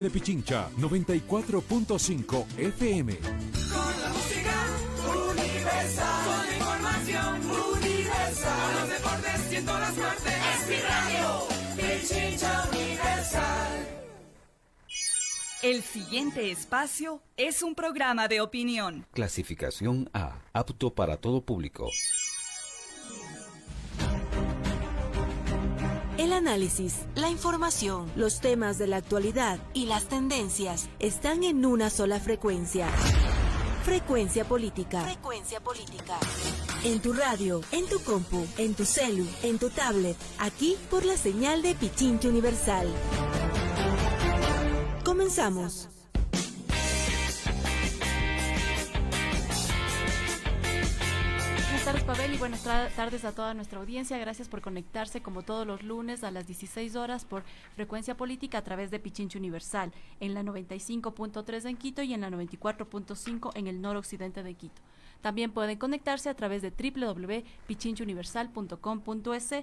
De Pichincha 94.5 FM. Con la música universal, con la información universal, con los deportes y en todas partes. Es mi radio, Pichincha Universal. El siguiente espacio es un programa de opinión. Clasificación A, apto para todo público. El análisis, la información, los temas de la actualidad y las tendencias están en una sola frecuencia. Frecuencia Política. Frecuencia Política. En tu radio, en tu compu, en tu celu, en tu tablet, aquí por la señal de Pichincha Universal. Comenzamos. Buenas tardes, Pavel, y buenas tardes a toda nuestra audiencia. Gracias por conectarse como todos los lunes a las 16 horas por Frecuencia Política a través de Pichincha Universal, en la 95.3 en Quito y en la 94.5 en el noroccidente de Quito. También pueden conectarse a través de www.pichinchauniversal.com.es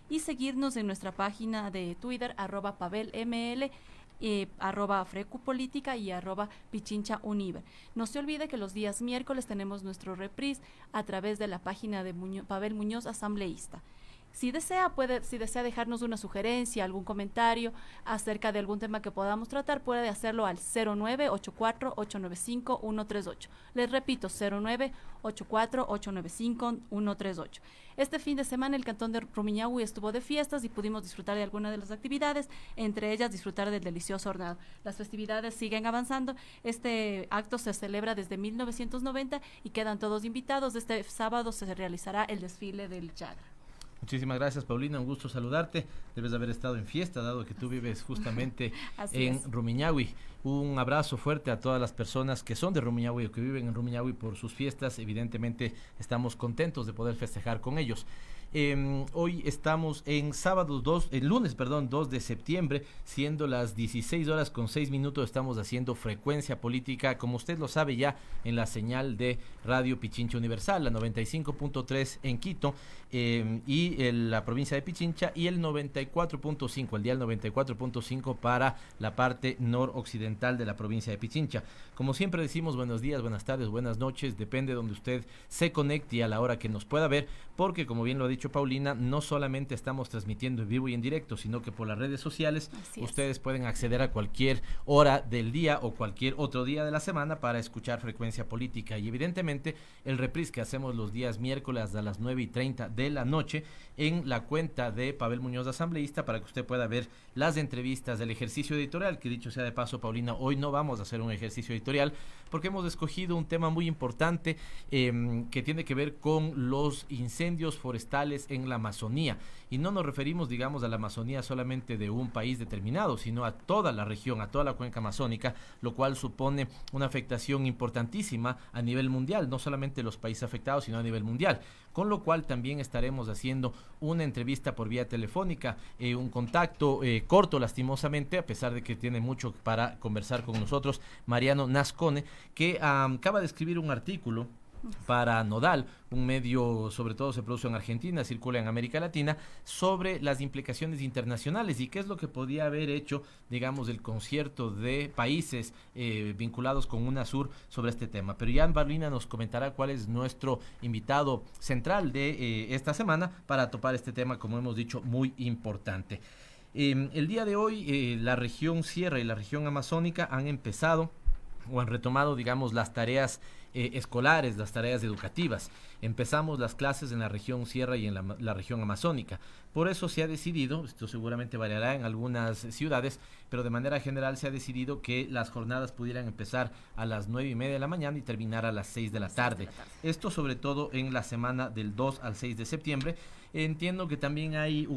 y seguirnos en nuestra página de Twitter, @PavelML, @Frecu Política y @PichinchaUniver. No se olvide que los días miércoles tenemos nuestro reprise a través de la página de Pavel Muñoz, asambleísta. Si desea dejarnos una sugerencia, algún comentario acerca de algún tema que podamos tratar, puede hacerlo al 0984-895-138. Les repito, 0984-895-138. Este fin de semana el cantón de Rumiñahui estuvo de fiestas y pudimos disfrutar de algunas de las actividades, entre ellas disfrutar del delicioso hornado. Las festividades siguen avanzando. Este acto se celebra desde 1990 y quedan todos invitados. Este sábado se realizará el desfile del Chagra. Muchísimas gracias, Paulina, un gusto saludarte. Debes haber estado en fiesta, dado que tú vives justamente en Rumiñahui. Un abrazo fuerte a todas las personas que son de Rumiñahui o que viven en Rumiñahui por sus fiestas. Evidentemente estamos contentos de poder festejar con ellos. Hoy estamos en lunes 2 de septiembre, siendo las 16 horas con 6 minutos, estamos haciendo Frecuencia Política, como usted lo sabe ya, en la señal de Radio Pichincha Universal, la 95.3 en Quito y la provincia de Pichincha, y el 94.5, el dial 94.5 para la parte noroccidental de la provincia de Pichincha. Como siempre decimos, buenos días, buenas tardes, buenas noches, depende de donde usted se conecte y a la hora que nos pueda ver, porque como bien lo ha dicho Paulina, no solamente estamos transmitiendo en vivo y en directo, sino que por las redes sociales ustedes pueden acceder a cualquier hora del día o cualquier otro día de la semana para escuchar Frecuencia Política, y evidentemente el reprise que hacemos los días miércoles a las 9:30 de la noche en la cuenta de Pavel Muñoz, asambleísta, para que usted pueda ver las entrevistas del ejercicio editorial, que dicho sea de paso, Paulina, hoy no vamos a hacer un ejercicio editorial porque hemos escogido un tema muy importante que tiene que ver con los incendios forestales en la Amazonía, y no nos referimos, digamos, a la Amazonía solamente de un país determinado, sino a toda la región, a toda la cuenca amazónica, lo cual supone una afectación importantísima a nivel mundial, no solamente los países afectados, sino a nivel mundial, con lo cual también estaremos haciendo una entrevista por vía telefónica, un contacto corto lastimosamente, a pesar de que tiene mucho para conversar con nosotros, Mariano Nascone, que acaba de escribir un artículo para Nodal, un medio sobre todo se produce en Argentina, circula en América Latina, sobre las implicaciones internacionales y qué es lo que podía haber hecho, digamos, el concierto de países vinculados con UNASUR sobre este tema. Pero ya Paulina nos comentará cuál es nuestro invitado central de esta semana para topar este tema, como hemos dicho, muy importante. El día de hoy la región Sierra y la región amazónica han empezado o han retomado, digamos, las tareas escolares, las tareas educativas. Empezamos las clases en la región Sierra y en la región amazónica. Por eso se ha decidido, esto seguramente variará en algunas ciudades, pero de manera general se ha decidido que las jornadas pudieran empezar a las 9:30 de la mañana y terminar a las 6 de la tarde. Esto sobre todo en la semana del 2 al 6 de septiembre. Entiendo que también hay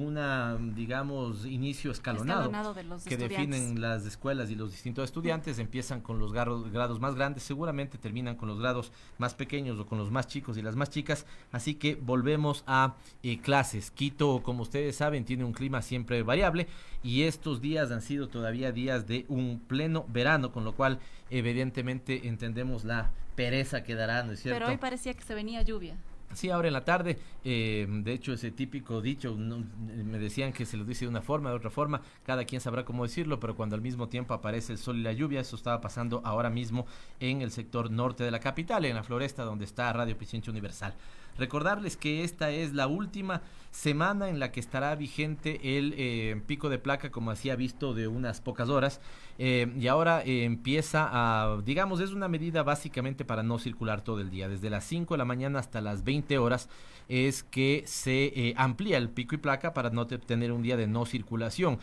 digamos, inicio escalonado de los que definen las escuelas y los distintos estudiantes. Empiezan con los grados más grandes, seguramente terminan con los grados más pequeños o con los más chicos y las más chicas, así que volvemos a clases. Quito, como ustedes saben, tiene un clima siempre variable y estos días han sido todavía días de un pleno verano, con lo cual evidentemente entendemos la pereza que dará, ¿no es cierto? Pero hoy parecía que se venía lluvia. Sí, ahora en la tarde, de hecho ese típico dicho, me decían que se lo dice de una forma, de otra forma, cada quien sabrá cómo decirlo, pero cuando al mismo tiempo aparece el sol y la lluvia, eso estaba pasando ahora mismo en el sector norte de la capital, en la Floresta, donde está Radio Pichincha Universal. Recordarles que esta es la última semana en la que estará vigente el pico de placa, como hacía visto, de unas pocas horas, y ahora empieza a, digamos, es una medida básicamente para no circular todo el día. Desde las 5 de la mañana hasta las 20 horas es que se amplía el pico y placa para no tener un día de no circulación.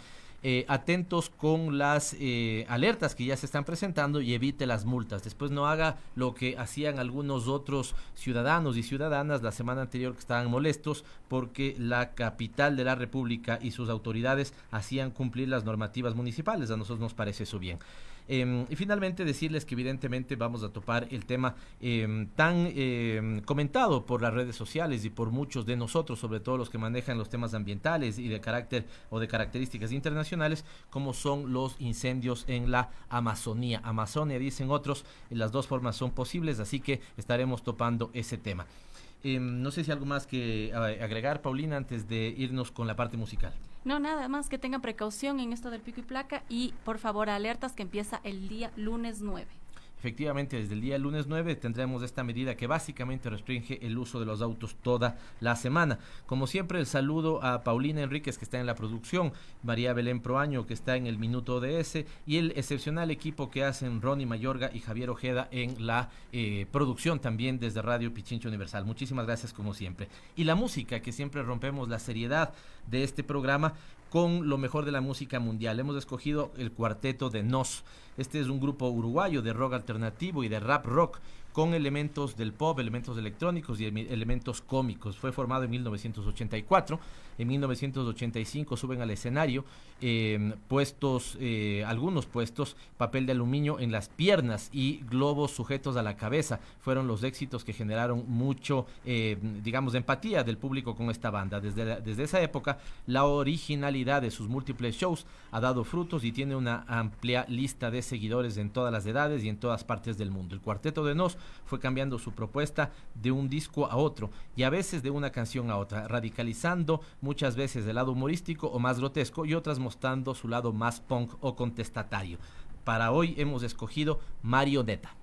Atentos con las alertas que ya se están presentando y evite las multas. Después no haga lo que hacían algunos otros ciudadanos y ciudadanas la semana anterior, que estaban molestos porque la capital de la República y sus autoridades hacían cumplir las normativas municipales. A nosotros nos parece eso bien. Y finalmente decirles que evidentemente vamos a topar el tema tan comentado por las redes sociales y por muchos de nosotros, sobre todo los que manejan los temas ambientales y de carácter o de características internacionales, como son los incendios en la Amazonía. Amazonia, dicen otros, las dos formas son posibles, así que estaremos topando ese tema. No sé si algo más que agregar, Paulina, antes de irnos con la parte musical. No, nada más, que tengan precaución en esto del pico y placa y por favor alertas, que empieza el día lunes 9. Efectivamente, desde el día lunes 9 tendremos esta medida que básicamente restringe el uso de los autos toda la semana. Como siempre, el saludo a Paulina Enríquez, que está en la producción, María Belén Proaño, que está en el Minuto DS, y el excepcional equipo que hacen Ronnie Mayorga y Javier Ojeda en la producción también desde Radio Pichincha Universal. Muchísimas gracias como siempre. Y la música, que siempre rompemos la seriedad de este programa con lo mejor de la música mundial. Hemos escogido el cuarteto de Nos. Este es un grupo uruguayo de rock alternativo y de rap rock, con elementos del pop, elementos electrónicos y elementos cómicos. Fue formado en 1984. En 1985 suben al escenario algunos puestos, papel de aluminio en las piernas y globos sujetos a la cabeza. Fueron los éxitos que generaron mucho, digamos, empatía del público con esta banda. Desde esa época, la originalidad de sus múltiples shows ha dado frutos y tiene una amplia lista de seguidores en todas las edades y en todas partes del mundo. El Cuarteto de Nos fue cambiando su propuesta de un disco a otro y a veces de una canción a otra, radicalizando muchas veces el lado humorístico o más grotesco y otras mostrando su lado más punk o contestatario. Para hoy hemos escogido Marioneta.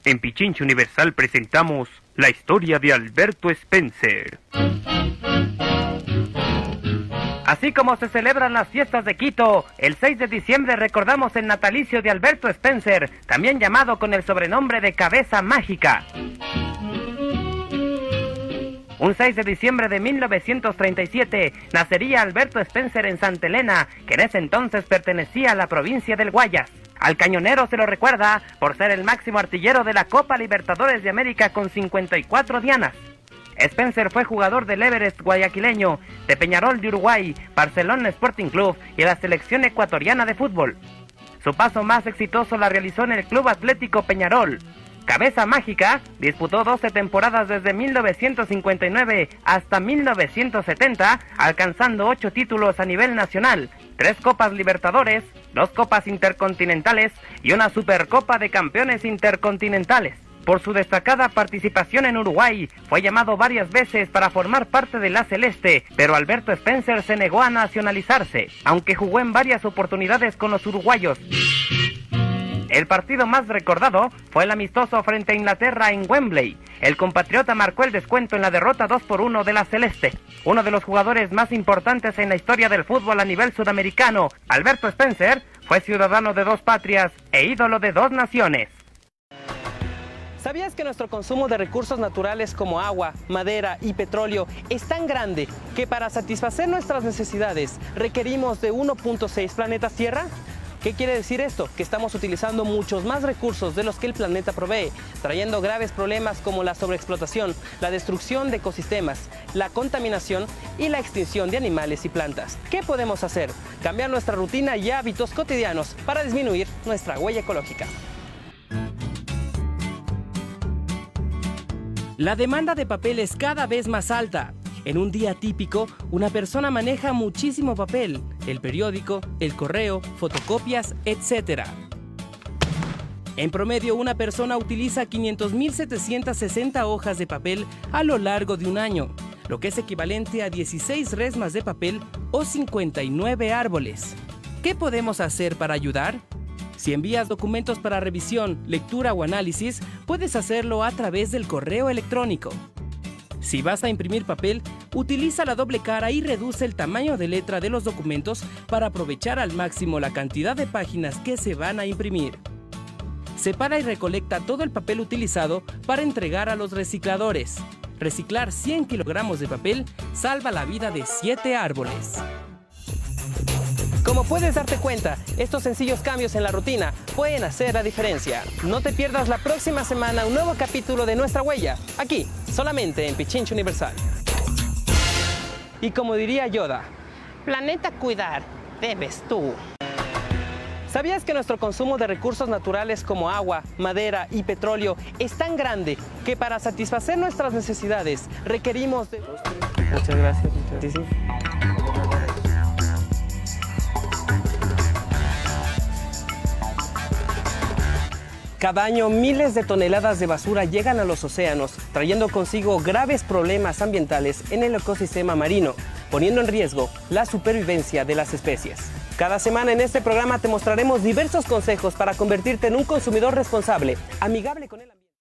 En Pichincha Universal presentamos la historia de Alberto Spencer. Así como se celebran las fiestas de Quito, el 6 de diciembre recordamos el natalicio de Alberto Spencer, también llamado con el sobrenombre de Cabeza Mágica. Un 6 de diciembre de 1937 nacería Alberto Spencer en Santa Elena, que en ese entonces pertenecía a la provincia del Guayas. Al cañonero se lo recuerda por ser el máximo artillero de la Copa Libertadores de América con 54 dianas. Spencer fue jugador del Everest guayaquileño, de Peñarol de Uruguay, Barcelona Sporting Club y la selección ecuatoriana de fútbol. Su paso más exitoso la realizó en el Club Atlético Peñarol. Cabeza Mágica disputó 12 temporadas desde 1959 hasta 1970, alcanzando 8 títulos a nivel nacional, 3 Copas Libertadores, 2 Copas Intercontinentales y una Supercopa de Campeones Intercontinentales. Por su destacada participación en Uruguay, fue llamado varias veces para formar parte de la Celeste, pero Alberto Spencer se negó a nacionalizarse, aunque jugó en varias oportunidades con los uruguayos. El partido más recordado fue el amistoso frente a Inglaterra en Wembley. El compatriota marcó el descuento en la derrota 2-1 de la Celeste. Uno de los jugadores más importantes en la historia del fútbol a nivel sudamericano, Alberto Spencer, fue ciudadano de 2 patrias e ídolo de 2 naciones. ¿Sabías que nuestro consumo de recursos naturales como agua, madera y petróleo es tan grande que para satisfacer nuestras necesidades requerimos de 1.6 planetas Tierra? ¿Qué quiere decir esto? Que estamos utilizando muchos más recursos de los que el planeta provee, trayendo graves problemas como la sobreexplotación, la destrucción de ecosistemas, la contaminación y la extinción de animales y plantas. ¿Qué podemos hacer? Cambiar nuestra rutina y hábitos cotidianos para disminuir nuestra huella ecológica. La demanda de papel es cada vez más alta. En un día típico, una persona maneja muchísimo papel, el periódico, el correo, fotocopias, etc. En promedio, una persona utiliza 500.760 hojas de papel a lo largo de un año, lo que es equivalente a 16 resmas de papel o 59 árboles. ¿Qué podemos hacer para ayudar? Si envías documentos para revisión, lectura o análisis, puedes hacerlo a través del correo electrónico. Si vas a imprimir papel, utiliza la doble cara y reduce el tamaño de letra de los documentos para aprovechar al máximo la cantidad de páginas que se van a imprimir. Separa y recolecta todo el papel utilizado para entregar a los recicladores. Reciclar 100 kilogramos de papel salva la vida de 7 árboles. Como puedes darte cuenta, estos sencillos cambios en la rutina pueden hacer la diferencia. No te pierdas la próxima semana un nuevo capítulo de Nuestra Huella, aquí, solamente en Pichincha Universal. Y como diría Yoda, planeta cuidar, debes tú. ¿Sabías que nuestro consumo de recursos naturales como agua, madera y petróleo es tan grande que para satisfacer nuestras necesidades requerimos de... Muchas gracias. Sí, sí. Cada año miles de toneladas de basura llegan a los océanos, trayendo consigo graves problemas ambientales en el ecosistema marino, poniendo en riesgo la supervivencia de las especies. Cada semana en este programa te mostraremos diversos consejos para convertirte en un consumidor responsable, amigable con el ambiente.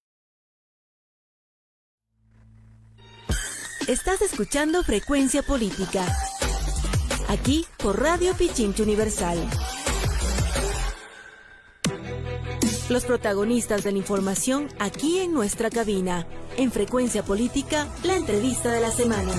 Estás escuchando Frecuencia Política, aquí por Radio Pichincha Universal. Los protagonistas de la información aquí en nuestra cabina. En Frecuencia Política, la entrevista de la semana.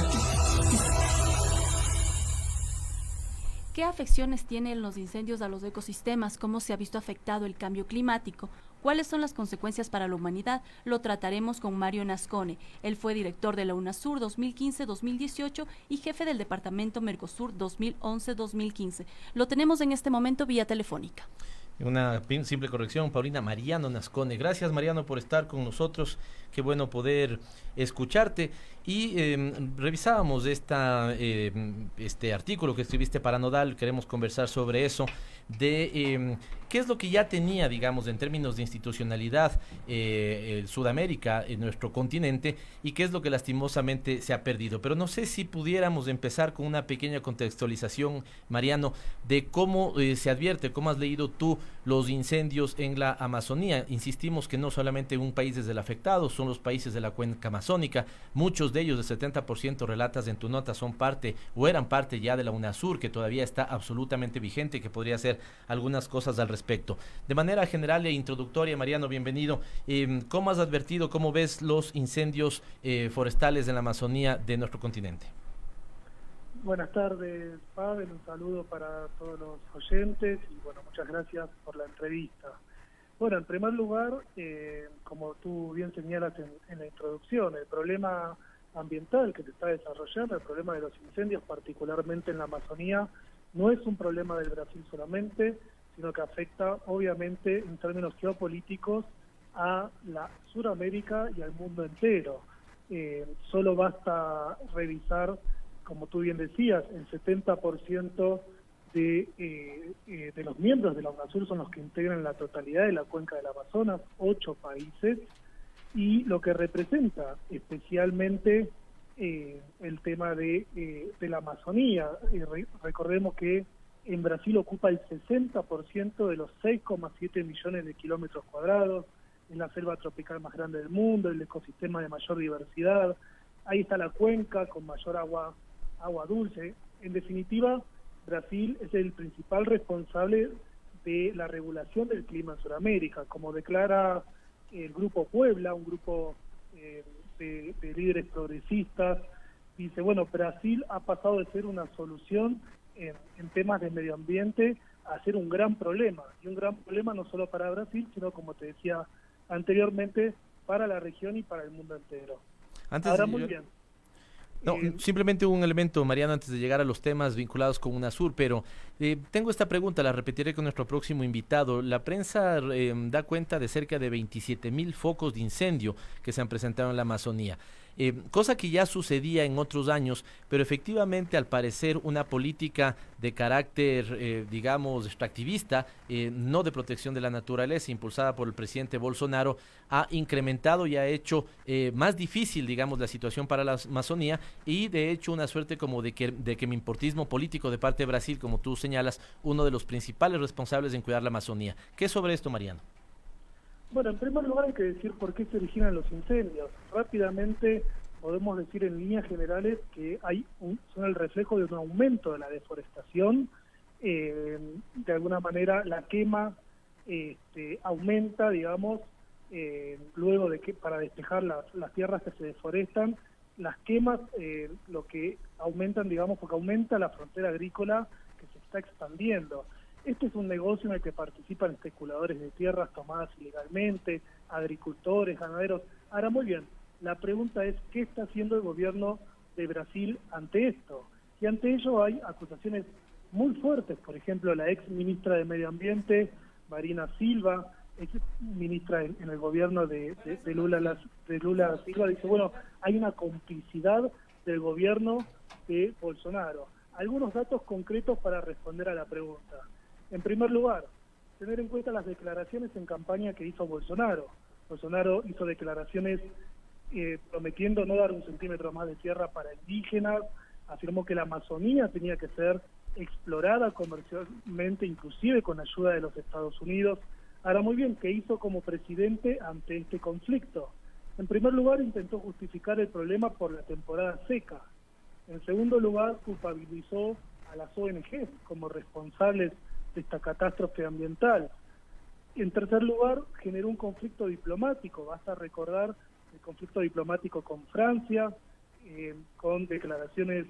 ¿Qué afecciones tienen los incendios a los ecosistemas? ¿Cómo se ha visto afectado el cambio climático? ¿Cuáles son las consecuencias para la humanidad? Lo trataremos con Mario Nascone. Él fue director de la UNASUR 2015-2018 y jefe del departamento Mercosur 2011-2015. Lo tenemos en este momento vía telefónica. Una simple corrección, Paulina, Mariano Nascone. Gracias, Mariano, por estar con nosotros. Qué bueno poder escucharte. Y revisábamos este artículo que escribiste para Nodal. Queremos conversar sobre eso, de qué es lo que ya tenía, digamos, en términos de institucionalidad Sudamérica, en nuestro continente, y qué es lo que lastimosamente se ha perdido. Pero no sé si pudiéramos empezar con una pequeña contextualización, Mariano, de cómo se advierte, cómo has leído tú los incendios en la Amazonía. Insistimos que no solamente un país es el afectado, son los países de la cuenca amazónica. Muchos de ellos, el 70% relatas en tu nota, son parte o eran parte ya de la UNASUR, que todavía está absolutamente vigente y que podría hacer algunas cosas al respecto. De manera general e introductoria, Mariano, bienvenido. ¿Cómo has advertido, cómo ves los incendios forestales en la Amazonía de nuestro continente? Buenas tardes, Pavel, un saludo para todos los oyentes y bueno, muchas gracias por la entrevista. Bueno, en primer lugar, como tú bien señalas en la introducción, el problema ambiental que se está desarrollando, el problema de los incendios, particularmente en la Amazonía, no es un problema del Brasil solamente, sino que afecta obviamente en términos geopolíticos a la Suramérica y al mundo entero. Solo basta revisar, como tú bien decías, el 70% de los miembros de la UNASUR son los que integran la totalidad de la cuenca del Amazonas, 8 países, y lo que representa especialmente el tema de la Amazonía. Recordemos que en Brasil ocupa el 60% de los 6,7 millones de kilómetros cuadrados, es la selva tropical más grande del mundo, el ecosistema de mayor diversidad, ahí está la cuenca con mayor agua dulce. En definitiva, Brasil es el principal responsable de la regulación del clima en Sudamérica, como declara el Grupo Puebla, un grupo de líderes progresistas. Dice, bueno, Brasil ha pasado de ser una solución en temas de medio ambiente a ser un gran problema, y un gran problema no solo para Brasil, sino, como te decía anteriormente, para la región y para el mundo entero. Ahora, muy bien. No, simplemente un elemento, Mariano, antes de llegar a los temas vinculados con UNASUR, pero tengo esta pregunta, la repetiré con nuestro próximo invitado. La prensa da cuenta de cerca de 27,000 focos de incendio que se han presentado en la Amazonía. cosa que ya sucedía en otros años, pero efectivamente al parecer una política de carácter, digamos, extractivista, no de protección de la naturaleza, impulsada por el presidente Bolsonaro, ha incrementado y ha hecho más difícil, digamos, la situación para la Amazonía, y de hecho una suerte como de que mi importismo político de parte de Brasil, como tú señalas, uno de los principales responsables en cuidar la Amazonía. ¿Qué es sobre esto, Mariano? Bueno, en primer lugar hay que decir por qué se originan los incendios. Rápidamente podemos decir en líneas generales que son el reflejo de un aumento de la deforestación. De alguna manera la quema aumenta, digamos, luego de que para despejar las tierras que se deforestan, las quemas lo que aumentan, digamos, porque aumenta la frontera agrícola que se está expandiendo. Este es un negocio en el que participan especuladores de tierras tomadas ilegalmente, agricultores, ganaderos. Ahora, muy bien, la pregunta es, ¿qué está haciendo el gobierno de Brasil ante esto? Y ante ello hay acusaciones muy fuertes. Por ejemplo, la ex ministra de Medio Ambiente, Marina Silva, ex ministra en el gobierno de Lula Silva, dice, bueno, hay una complicidad del gobierno de Bolsonaro. Algunos datos concretos para responder a la pregunta. En primer lugar, tener en cuenta las declaraciones en campaña que hizo Bolsonaro. Bolsonaro hizo declaraciones prometiendo no dar un centímetro más de tierra para indígenas, afirmó que la Amazonía tenía que ser explorada comercialmente, inclusive con ayuda de los Estados Unidos. Ahora, muy bien, ¿qué hizo como presidente ante este conflicto? En primer lugar, intentó justificar el problema por la temporada seca. En segundo lugar, culpabilizó a las ONG como responsables de esta catástrofe ambiental. En tercer lugar, generó un conflicto diplomático. Basta recordar el conflicto diplomático con Francia, con declaraciones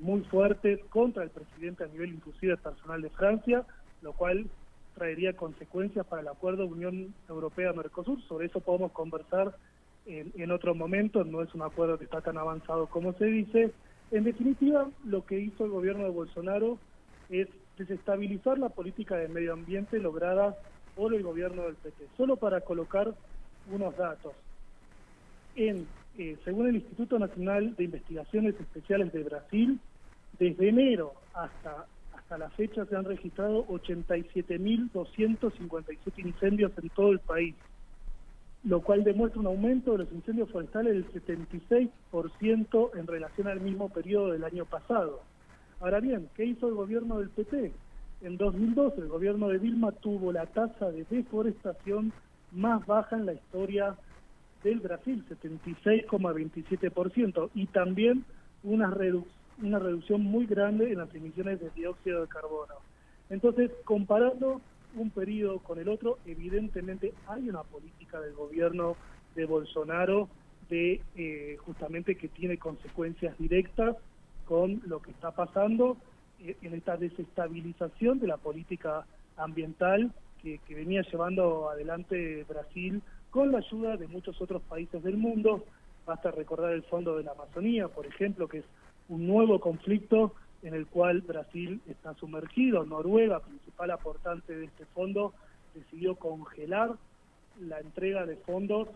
muy fuertes contra el presidente a nivel inclusive personal de Francia, lo cual traería consecuencias para el acuerdo Unión Europea-Mercosur. Sobre eso podemos conversar en otro momento, no es un acuerdo que está tan avanzado como se dice. En definitiva, lo que hizo el gobierno de Bolsonaro es desestabilizar la política de medio ambiente lograda por el gobierno del PT. Solo para colocar unos datos. Según el Instituto Nacional de Investigaciones Especiales de Brasil, desde enero hasta la fecha se han registrado 87.257 incendios en todo el país, lo cual demuestra un aumento de los incendios forestales del 76% en relación al mismo periodo del año pasado. Ahora bien, ¿qué hizo el gobierno del PT? En 2012 el gobierno de Dilma tuvo la tasa de deforestación más baja en la historia del Brasil, 76,27%, y también una reducción muy grande en las emisiones de dióxido de carbono. Entonces, comparando un periodo con el otro, evidentemente hay una política del gobierno de Bolsonaro justamente que tiene consecuencias directas con lo que está pasando en esta desestabilización de la política ambiental que venía llevando adelante Brasil con la ayuda de muchos otros países del mundo. Basta recordar el Fondo de la Amazonía, por ejemplo, que es un nuevo conflicto en el cual Brasil está sumergido. Noruega, principal aportante de este fondo, decidió congelar la entrega de fondos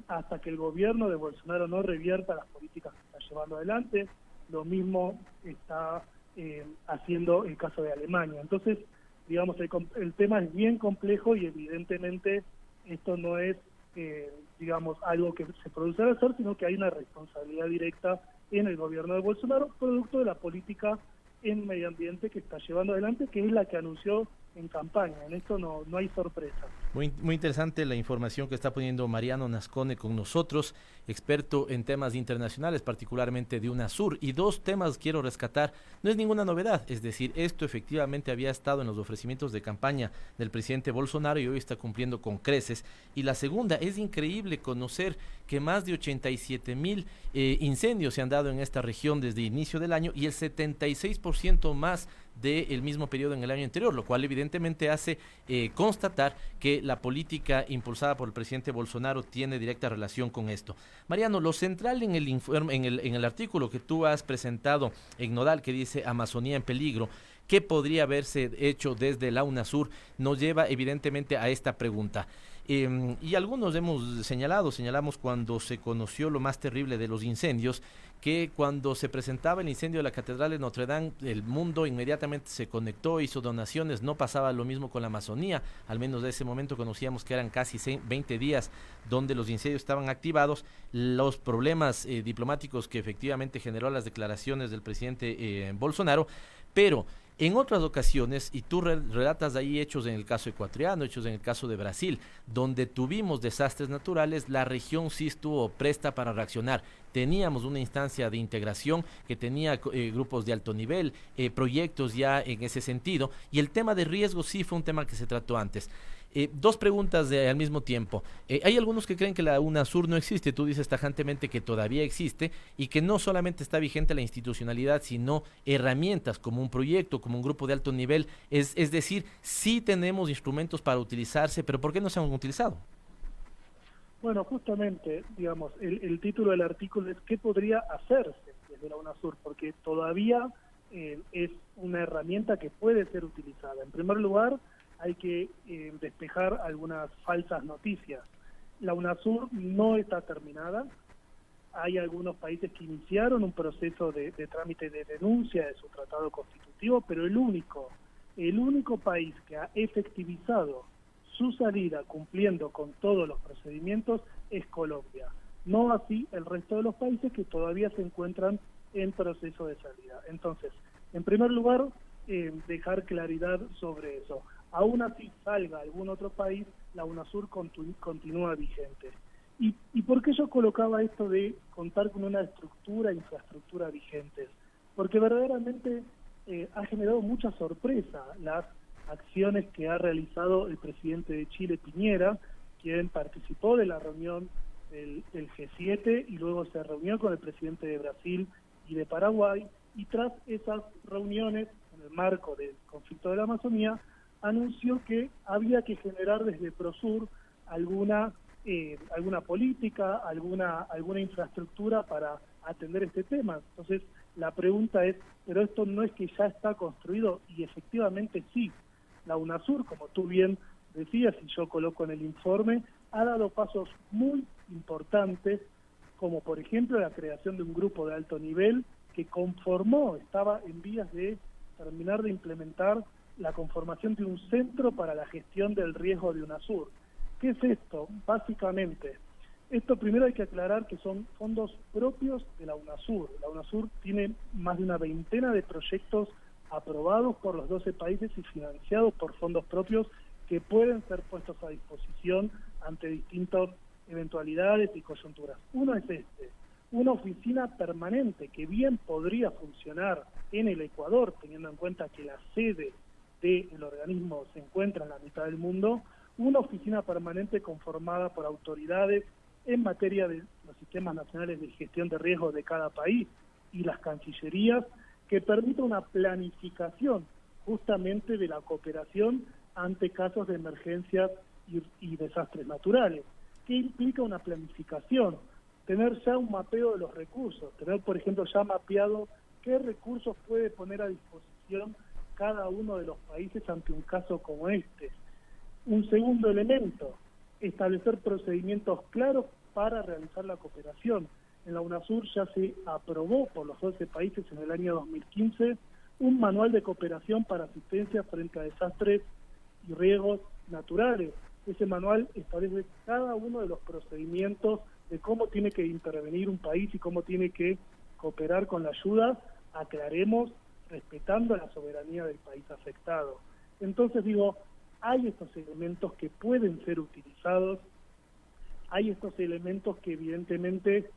hasta que el gobierno de Bolsonaro no revierta las políticas que está llevando adelante. Lo mismo está haciendo el caso de Alemania. Entonces, digamos, el tema es bien complejo y evidentemente esto no es, digamos, algo que se produce al azar, sino que hay una responsabilidad directa en el gobierno de Bolsonaro, producto de la política en medio ambiente que está llevando adelante, que es la que anunció en campaña. En esto no hay sorpresa. Muy interesante la información que está poniendo Mariano Nascone con nosotros, experto en temas internacionales, particularmente de UNASUR. Y dos temas quiero rescatar. No es ninguna novedad, es decir, esto efectivamente había estado en los ofrecimientos de campaña del presidente Bolsonaro y hoy está cumpliendo con creces. Y la segunda, es increíble conocer que más de 87,000 incendios se han dado en esta región desde el inicio del año y el 76% más del mismo periodo en el año anterior, lo cual evidentemente hace constatar que la política impulsada por el presidente Bolsonaro tiene directa relación con esto. Mariano, lo central en el informe, en el artículo que tú has presentado en Nodal, que dice Amazonía en peligro, ¿qué podría haberse hecho desde la UNASUR? Nos lleva evidentemente a esta pregunta. Y algunos señalamos cuando se conoció lo más terrible de los incendios, que cuando se presentaba el incendio de la Catedral de Notre Dame, el mundo inmediatamente se conectó, hizo donaciones. No pasaba lo mismo con la Amazonía, al menos de ese momento conocíamos que eran casi 20 días donde los incendios estaban activados. Los problemas diplomáticos que efectivamente generó las declaraciones del presidente Bolsonaro, pero en otras ocasiones, y tú relatas ahí hechos en el caso ecuatoriano, hechos en el caso de Brasil, donde tuvimos desastres naturales, la región sí estuvo presta para reaccionar. Teníamos una instancia de integración que tenía grupos de alto nivel, proyectos ya en ese sentido, y el tema de riesgo sí fue un tema que se trató antes. Dos preguntas al mismo tiempo. Hay algunos que creen que la UNASUR no existe. Tú dices tajantemente que todavía existe y que no solamente está vigente la institucionalidad, sino herramientas como un proyecto, como un grupo de alto nivel. Es decir, sí tenemos instrumentos para utilizarse, pero ¿por qué no se han utilizado? Bueno, justamente, digamos, el título del artículo es ¿qué podría hacerse desde la UNASUR? Porque todavía es una herramienta que puede ser utilizada. En primer lugar, hay que despejar algunas falsas noticias. La UNASUR no está terminada. Hay algunos países que iniciaron un proceso de trámite de denuncia de su tratado constitutivo, pero el único país que ha efectivizado su salida cumpliendo con todos los procedimientos es Colombia. No así el resto de los países que todavía se encuentran en proceso de salida. Entonces, en primer lugar, dejar claridad sobre eso. Aún así salga algún otro país, la UNASUR continúa vigente. ¿Y por qué yo colocaba esto de contar con una infraestructura vigentes? Porque verdaderamente ha generado mucha sorpresa las acciones que ha realizado el presidente de Chile, Piñera, quien participó de la reunión del G7 y luego se reunió con el presidente de Brasil y de Paraguay, y tras esas reuniones, en el marco del conflicto de la Amazonía, anunció que había que generar desde Prosur alguna política, alguna infraestructura para atender este tema. Entonces, la pregunta es, ¿pero esto no es que ya está construido? Y efectivamente sí. La UNASUR, como tú bien decías, y yo coloco en el informe, ha dado pasos muy importantes, como por ejemplo la creación de un grupo de alto nivel que estaba en vías de terminar de implementar la conformación de un centro para la gestión del riesgo de UNASUR. ¿Qué es esto? Básicamente, esto primero hay que aclarar que son fondos propios de la UNASUR. La UNASUR tiene más de una veintena de proyectos aprobados por los 12 países y financiados por fondos propios que pueden ser puestos a disposición ante distintas eventualidades y coyunturas. Uno es una oficina permanente que bien podría funcionar en el Ecuador, teniendo en cuenta que la sede del organismo se encuentra en la mitad del mundo, una oficina permanente conformada por autoridades en materia de los sistemas nacionales de gestión de riesgos de cada país y las cancillerías, que permita una planificación justamente de la cooperación ante casos de emergencias y desastres naturales. ¿Qué implica una planificación? Tener ya un mapeo de los recursos, tener, por ejemplo, ya mapeado qué recursos puede poner a disposición cada uno de los países ante un caso como este. Un segundo elemento, establecer procedimientos claros para realizar la cooperación. En la UNASUR ya se aprobó por los 12 países en el año 2015 un manual de cooperación para asistencia frente a desastres y riesgos naturales. Ese manual establece cada uno de los procedimientos de cómo tiene que intervenir un país y cómo tiene que cooperar con la ayuda, aclaremos, respetando la soberanía del país afectado. Entonces digo, hay estos elementos que pueden ser utilizados, hay estos elementos que evidentemente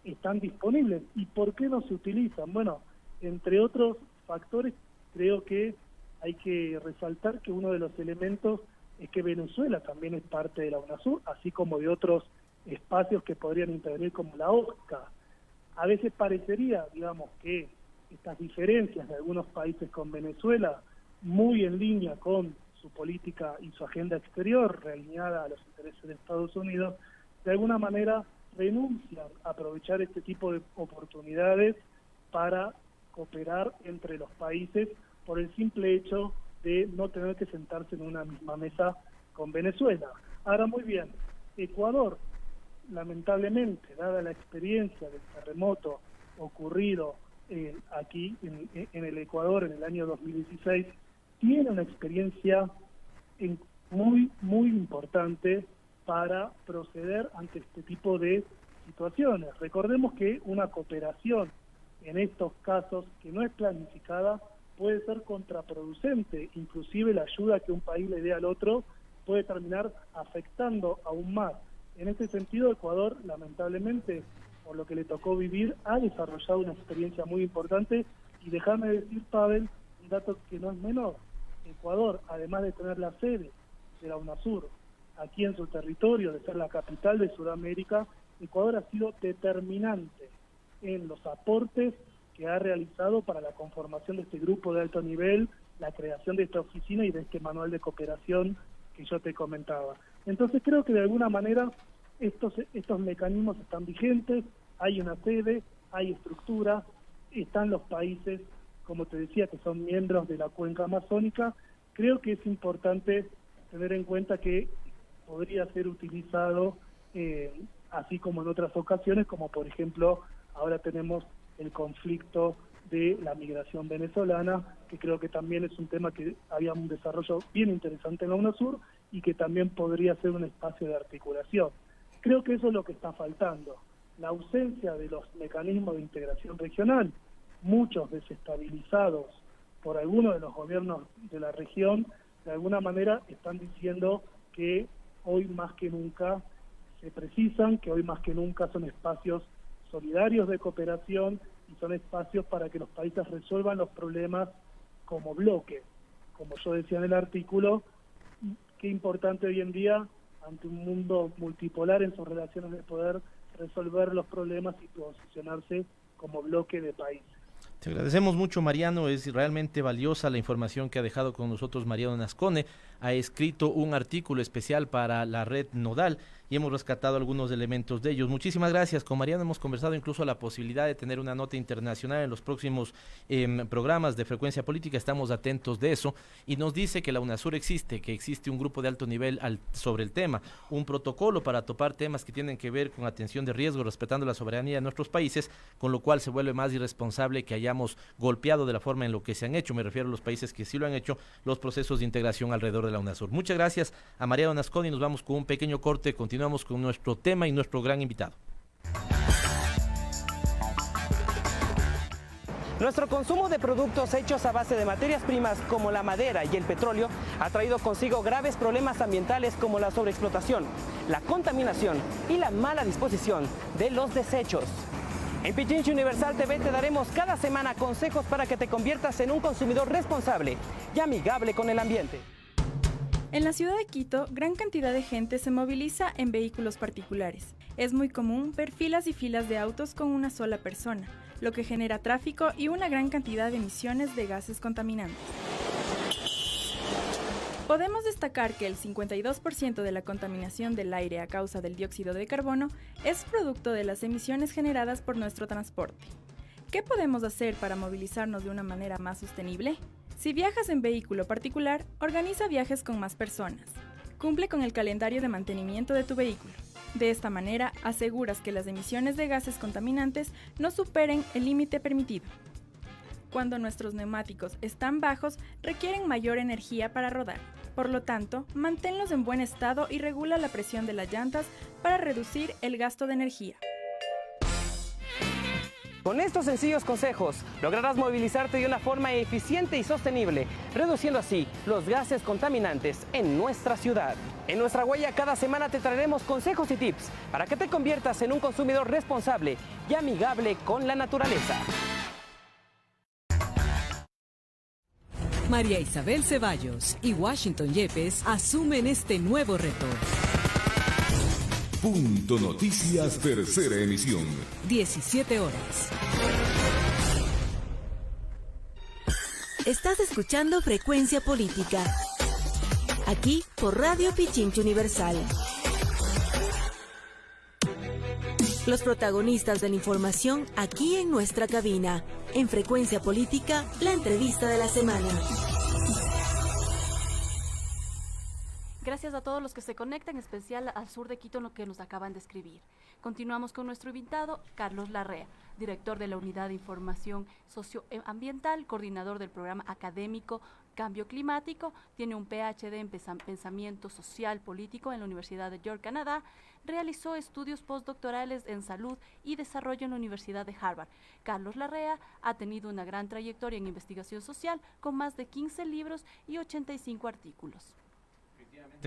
están disponibles. ¿Y por qué no se utilizan? Bueno, entre otros factores, creo que hay que resaltar que uno de los elementos es que Venezuela también es parte de la UNASUR, así como de otros espacios que podrían intervenir como la OSCA. A veces parecería, digamos, que estas diferencias de algunos países con Venezuela, muy en línea con su política y su agenda exterior, realineada a los intereses de Estados Unidos, de alguna manera renuncian a aprovechar este tipo de oportunidades para cooperar entre los países por el simple hecho de no tener que sentarse en una misma mesa con Venezuela. Ahora, muy bien, Ecuador, lamentablemente, dada la experiencia del terremoto ocurrido aquí en el Ecuador en el año 2016, tiene una experiencia muy, muy importante para proceder ante este tipo de situaciones. Recordemos que una cooperación en estos casos que no es planificada puede ser contraproducente, inclusive la ayuda que un país le dé al otro puede terminar afectando aún más. En este sentido, Ecuador, lamentablemente, por lo que le tocó vivir, ha desarrollado una experiencia muy importante, y déjame decir, Pavel, un dato que no es menor. Ecuador, además de tener la sede de la UNASUR aquí en su territorio, de ser la capital de Sudamérica, Ecuador ha sido determinante en los aportes que ha realizado para la conformación de este grupo de alto nivel, la creación de esta oficina y de este manual de cooperación que yo te comentaba. Entonces creo que de alguna manera estos mecanismos están vigentes, hay una sede, hay estructura, están los países, como te decía, que son miembros de la cuenca amazónica. Creo que es importante tener en cuenta que podría ser utilizado así como en otras ocasiones, como por ejemplo ahora tenemos el conflicto de la migración venezolana, que creo que también es un tema que había un desarrollo bien interesante en la UNASUR y que también podría ser un espacio de articulación. Creo que eso es lo que está faltando, la ausencia de los mecanismos de integración regional, muchos desestabilizados por algunos de los gobiernos de la región, de alguna manera están diciendo que hoy más que nunca se precisan, que hoy más que nunca son espacios solidarios de cooperación y son espacios para que los países resuelvan los problemas como bloque. Como yo decía en el artículo, qué importante hoy en día, ante un mundo multipolar en sus relaciones de poder, resolver los problemas y posicionarse como bloque de países. Te agradecemos mucho, Mariano, es realmente valiosa la información que ha dejado con nosotros Mariano Nascone. Ha escrito un artículo especial para la red Nodal y hemos rescatado algunos elementos de ellos. Muchísimas gracias. Con Mariano hemos conversado incluso la posibilidad de tener una nota internacional en los próximos programas de Frecuencia Política. Estamos atentos de eso y nos dice que la UNASUR existe, que existe un grupo de alto nivel sobre el tema, un protocolo para topar temas que tienen que ver con atención de riesgo, respetando la soberanía de nuestros países, con lo cual se vuelve más irresponsable que hayamos golpeado de la forma en lo que se han hecho, me refiero a los países que sí lo han hecho, los procesos de integración alrededor de la UNASUR. Muchas gracias a Mariano Nascone y nos vamos con un pequeño corte. Continuamos con nuestro tema y nuestro gran invitado. Nuestro consumo de productos hechos a base de materias primas como la madera y el petróleo ha traído consigo graves problemas ambientales como la sobreexplotación, la contaminación y la mala disposición de los desechos. En Pichincha Universal TV te daremos cada semana consejos para que te conviertas en un consumidor responsable y amigable con el ambiente. En la ciudad de Quito, gran cantidad de gente se moviliza en vehículos particulares. Es muy común ver filas y filas de autos con una sola persona, lo que genera tráfico y una gran cantidad de emisiones de gases contaminantes. Podemos destacar que el 52% de la contaminación del aire a causa del dióxido de carbono es producto de las emisiones generadas por nuestro transporte. ¿Qué podemos hacer para movilizarnos de una manera más sostenible? Si viajas en vehículo particular, organiza viajes con más personas. Cumple con el calendario de mantenimiento de tu vehículo. De esta manera, aseguras que las emisiones de gases contaminantes no superen el límite permitido. Cuando nuestros neumáticos están bajos, requieren mayor energía para rodar. Por lo tanto, manténlos en buen estado y regula la presión de las llantas para reducir el gasto de energía. Con estos sencillos consejos, lograrás movilizarte de una forma eficiente y sostenible, reduciendo así los gases contaminantes en nuestra ciudad. En Nuestra Huella cada semana te traeremos consejos y tips para que te conviertas en un consumidor responsable y amigable con la naturaleza. María Isabel Ceballos y Washington Yepes asumen este nuevo reto. Punto Noticias, tercera emisión. 17 horas. Estás escuchando Frecuencia Política. Aquí por Radio Pichincha Universal. Los protagonistas de la información aquí en nuestra cabina. En Frecuencia Política, la entrevista de la semana. Gracias a todos los que se conectan, en especial al sur de Quito, lo que nos acaban de escribir. Continuamos con nuestro invitado, Carlos Larrea, director de la Unidad de Información Socioambiental, coordinador del programa académico Cambio Climático, tiene un PhD en Pensamiento Social Político en la Universidad de York, Canadá, realizó estudios postdoctorales en Salud y Desarrollo en la Universidad de Harvard. Carlos Larrea ha tenido una gran trayectoria en investigación social con más de 15 libros y 85 artículos.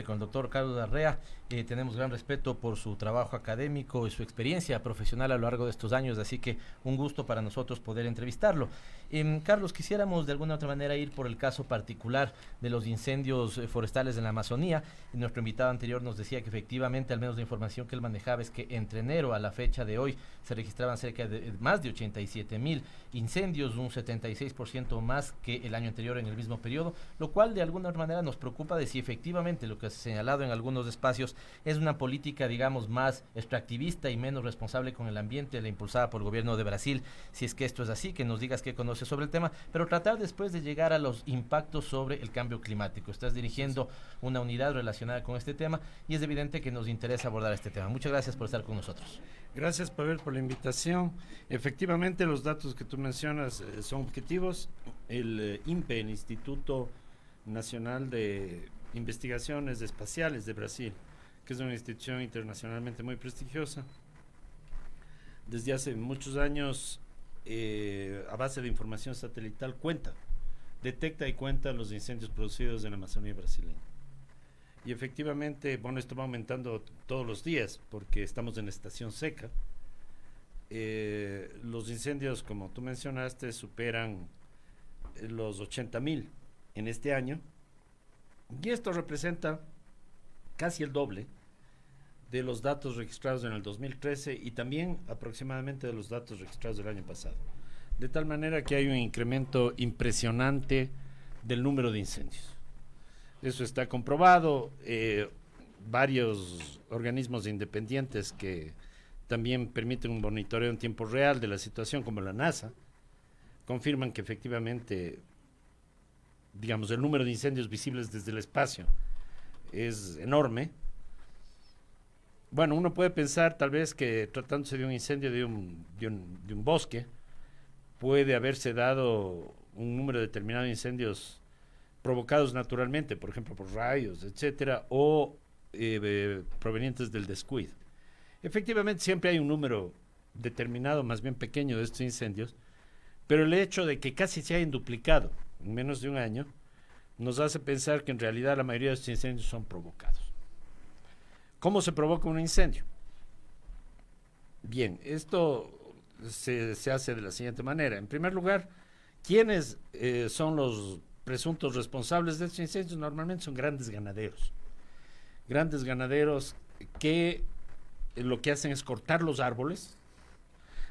Con el doctor Carlos Larrea tenemos gran respeto por su trabajo académico y su experiencia profesional a lo largo de estos años, así que un gusto para nosotros poder entrevistarlo. Carlos, quisiéramos de alguna u otra manera ir por el caso particular de los incendios forestales en la Amazonía. Nuestro invitado anterior nos decía que efectivamente, al menos la información que él manejaba, es que entre enero a la fecha de hoy se registraban cerca de más de 87,000 incendios, un 76% más que el año anterior en el mismo periodo, lo cual de alguna manera nos preocupa de si efectivamente lo que se ha señalado en algunos espacios es una política, digamos, más extractivista y menos responsable con el ambiente, la impulsada por el gobierno de Brasil. Si es que esto es así, que nos digas qué conoces sobre el tema, pero tratar después de llegar a los impactos sobre el cambio climático. Estás dirigiendo una unidad relacionada con este tema y es evidente que nos interesa abordar este tema. Muchas gracias por estar con nosotros. Gracias, Pavel, por la invitación. Efectivamente, los datos que tú mencionas son objetivos. El INPE, el Instituto Nacional de Investigaciones Espaciales de Brasil, que es una institución internacionalmente muy prestigiosa, desde hace muchos años, a base de información satelital, detecta y cuenta los incendios producidos en la Amazonía brasileña. Y efectivamente, bueno, esto va aumentando todos los días, porque estamos en estación seca. Los incendios, como tú mencionaste, superan los 80,000 en este año, y esto representa casi el doble de los datos registrados en el 2013 y también aproximadamente de los datos registrados del año pasado. De tal manera que hay un incremento impresionante del número de incendios. Eso está comprobado. Varios organismos independientes que también permiten un monitoreo en tiempo real de la situación, como la NASA, confirman que efectivamente, digamos, el número de incendios visibles desde el espacio es enorme. Bueno, uno puede pensar tal vez que tratándose de un incendio de un bosque, puede haberse dado un número determinado de incendios provocados naturalmente, por ejemplo por rayos, etcétera, o provenientes del descuido. Efectivamente siempre hay un número determinado, más bien pequeño, de estos incendios, pero el hecho de que casi se hayan duplicado en menos de un año nos hace pensar que en realidad la mayoría de estos incendios son provocados. ¿Cómo se provoca un incendio? Bien, esto se hace de la siguiente manera. En primer lugar, ¿quiénes son los presuntos responsables de estos incendios? Normalmente son grandes ganaderos. Grandes ganaderos que lo que hacen es cortar los árboles,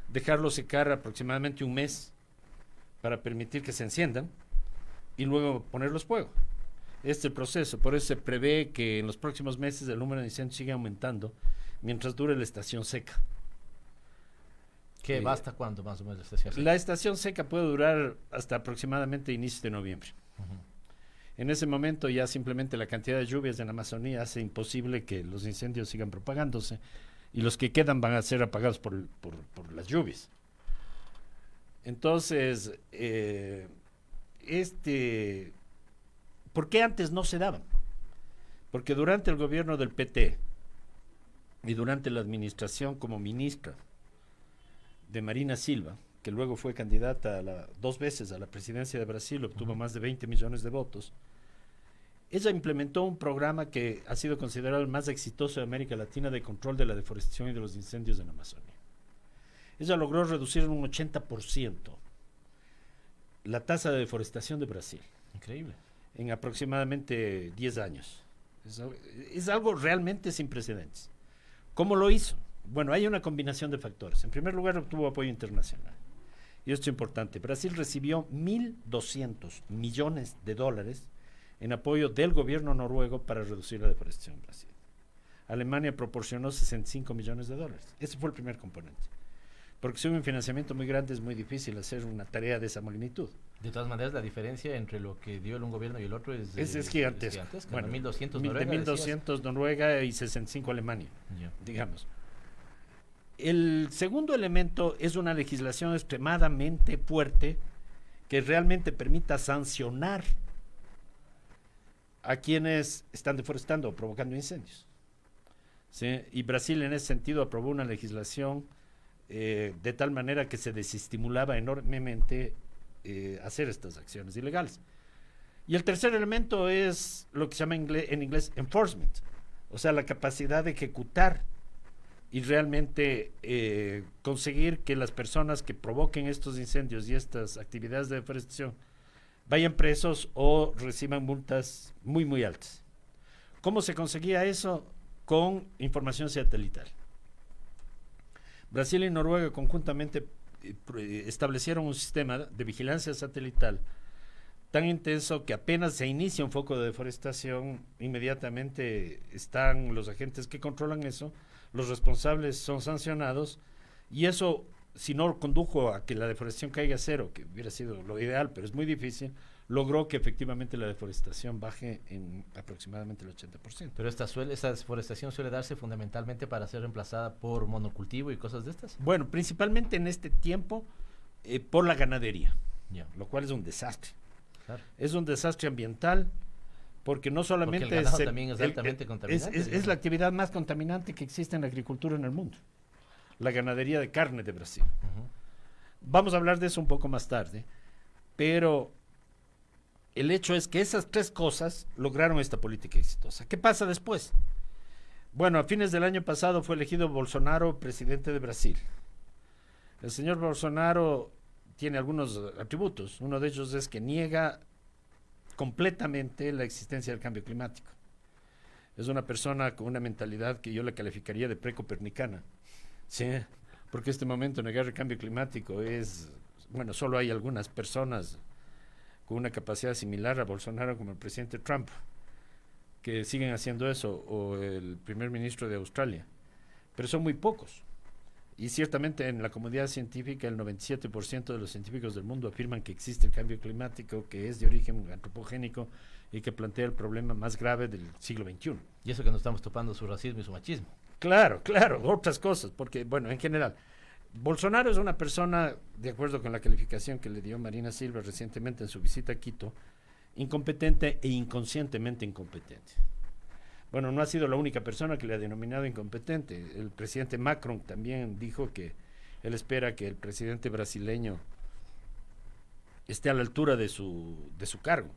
dejarlos secar aproximadamente un mes para permitir que se enciendan y luego ponerlos fuego. Este es el proceso. Por eso se prevé que en los próximos meses el número de incendios siga aumentando mientras dure la estación seca. ¿Qué basta cuánto más o menos la estación seca? La estación seca puede durar hasta aproximadamente inicios de noviembre. En ese momento ya simplemente la cantidad de lluvias en la Amazonía hace imposible que los incendios sigan propagándose y los que quedan van a ser apagados por las lluvias. Entonces, ¿por qué antes no se daban? Porque durante el gobierno del PT y durante la administración como ministra de Marina Silva, que luego fue candidata 2 veces a la presidencia de Brasil, obtuvo más de 20 millones de votos, ella implementó un programa que ha sido considerado el más exitoso de América Latina de control de la deforestación y de los incendios en la Amazonía. Ella logró reducir en un 80% la tasa de deforestación de Brasil. Increíble. En aproximadamente 10 años. Es algo realmente sin precedentes. ¿Cómo lo hizo? Bueno, hay una combinación de factores. En primer lugar, obtuvo apoyo internacional. Y esto es importante. Brasil recibió 1.200 millones de dólares en apoyo del gobierno noruego para reducir la deforestación en Brasil. Alemania proporcionó 65 millones de dólares. Ese fue el primer componente. Porque si hay un financiamiento muy grande es muy difícil hacer una tarea de esa magnitud. De todas maneras, la diferencia entre lo que dio un gobierno y el otro es gigantesca. Bueno, 1.200 Noruega, 1.200 Noruega y 65 Alemania, digamos. El segundo elemento es una legislación extremadamente fuerte que realmente permita sancionar a quienes están deforestando o provocando incendios. ¿Sí? Y Brasil en ese sentido aprobó una legislación de tal manera que se desestimulaba enormemente hacer estas acciones ilegales. Y el tercer elemento es lo que se llama en inglés enforcement, o sea, la capacidad de ejecutar y realmente conseguir que las personas que provoquen estos incendios y estas actividades de deforestación vayan presos o reciban multas muy, muy altas. ¿Cómo se conseguía eso? Con información satelital. Brasil y Noruega conjuntamente establecieron un sistema de vigilancia satelital tan intenso que apenas se inicia un foco de deforestación, inmediatamente están los agentes que controlan eso, los responsables son sancionados, y eso, si no condujo a que la deforestación caiga a cero, que hubiera sido lo ideal, pero es muy difícil, logró que efectivamente la deforestación baje en aproximadamente el 80%. Pero esta deforestación suele darse fundamentalmente para ser reemplazada por monocultivo y cosas de estas. Bueno, principalmente en este tiempo por la ganadería, lo cual es un desastre. Claro. Es un desastre ambiental porque no solamente porque el ganado también es altamente contaminante. Es la actividad más contaminante que existe en la agricultura en el mundo, la ganadería de carne de Brasil. Vamos a hablar de eso un poco más tarde, pero el hecho es que esas tres cosas lograron esta política exitosa. ¿Qué pasa después? Bueno, a fines del año pasado fue elegido Bolsonaro presidente de Brasil. El señor Bolsonaro tiene algunos atributos. Uno de ellos es que niega completamente la existencia del cambio climático. Es una persona con una mentalidad que yo le calificaría de precopernicana. Sí, porque este momento negar el cambio climático es, bueno, solo hay algunas personas con una capacidad similar a Bolsonaro como el presidente Trump, que siguen haciendo eso, o el primer ministro de Australia, pero son muy pocos. Y ciertamente en la comunidad científica el 97% de los científicos del mundo afirman que existe el cambio climático, que es de origen antropogénico y que plantea el problema más grave del siglo XXI. Y eso que nos estamos topando su racismo y su machismo. Claro, otras cosas, porque bueno, en general, Bolsonaro es una persona, de acuerdo con la calificación que le dio Marina Silva recientemente en su visita a Quito, incompetente e inconscientemente incompetente. Bueno, no ha sido la única persona que le ha denominado incompetente. El presidente Macron también dijo que él espera que el presidente brasileño esté a la altura de su cargo,